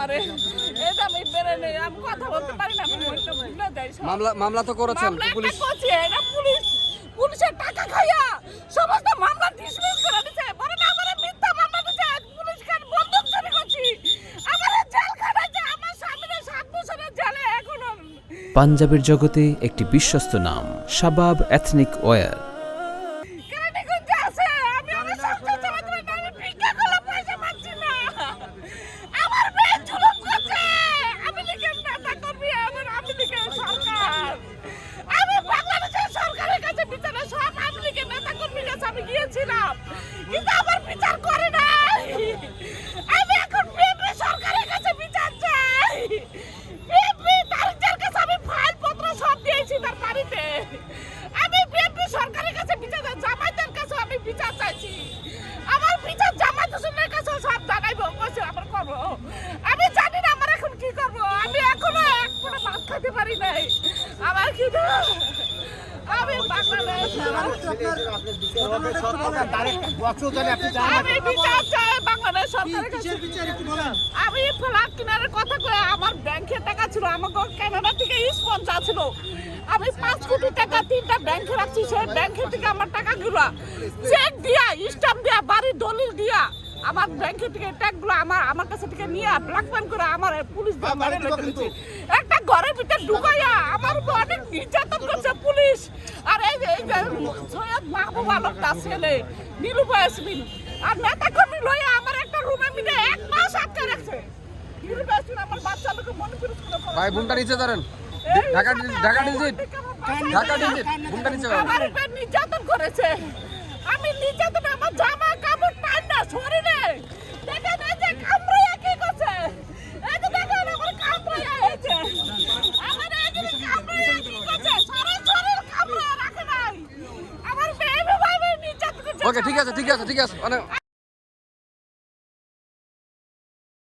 আমারে এটা আমি বেরে নেই আমি কথা বলতে পারি না আমি মনটা ভুলে যাই মামলা তো করেছেন পুলিশ করছে এটা পুলিশের টাকা খাইয়া সমস্ত মামলা ডিসমিস করে দিয়েছে বলে না আমারে মিথ্যা মামলা দিয়েছে পুলিশ কান বন্দুক চুরি করছি আমারে জেল খাটাইছে আমার স্বামীর 7 বছরের জেলে এখনো পাঞ্জাবের জগতে একটি বিশ্বস্ত নাম শাবাব এথনিক ওয়্যার। আমি গিয়েছিলাম কিন্তু আমার বিচার করে নাই আমি এখন বিএনপি সরকারের কাছে বিচার চাই বিএনপি তারিখের কাছে আমি ফাইল পত্র সব দিয়েছি তার বাড়িতে আমি বিএনপি সরকারের কাছে বিচার চাই জামায়াতের কাছে আমি বিচার চাইছি আমার বিচার জামায়াত হোসেনের কাছে সব জানাইবো কইছে আমার করব আমি জানি না আমার এখন কি করব আমি এখনো এক ফোঁটা ভাত খেতে পারি নাই আমার কি আমি বাংলাদেশ আমি বিচার চাই বাংলাদেশ সরকারের কাছে আমি ফ্ল্যাট কেনার কথা কয়ে আমার ব্যাংকে টাকা ছিল আমাকে কানাডা থেকে স্পন্সর ছিল আমি 5 কোটি টাকা 3টা ব্যাংকে রাখছি সেই ব্যাংকে থেকে আমার টাকাগুলো চেক দিয়া স্ট্যাম্প দিয়া বাড়ির দলিল দিয়া আমার ব্যাংকে থেকে ট্যাক্সগুলো আমার কাছে থেকে নিয়ে ব্ল্যাকমেল করে আমার পুলিশ একটা ঘরের ভিতরে ঢুকাইয়া আমার অনেক নির্যাতন করছে পুলিশ আর এই সৈয়দ মাহবুব আলমটা ছেলে নিরুপায় ইয়াসমিন আর নেতা কর্মী লইয়া আমার একটা রুমে মিলে 1 মাস আটকে রাখছে নিরুপায় ইয়াসমিন আমার বাচ্চাকে মনে করে ভাই বুনটা নিচে ধরেন ঢাকা ডিজিট বুনটা নিচে আমার উপর নির্যাতন করেছে আমি নির্যাতন আমার জামা কাপড় টান না শরীরে দেখেন এই যে কামড়াইয়া কি করছে এই যে দেখেন আমার কামড়াইয়া হয়েছে আমার এই যে কামড়াইয়া কি করছে সারা শরীর কামড়াইয়া রাখে নাই আমার বেবি ভাবে নির্যাতন করছে ওকে ঠিক আছে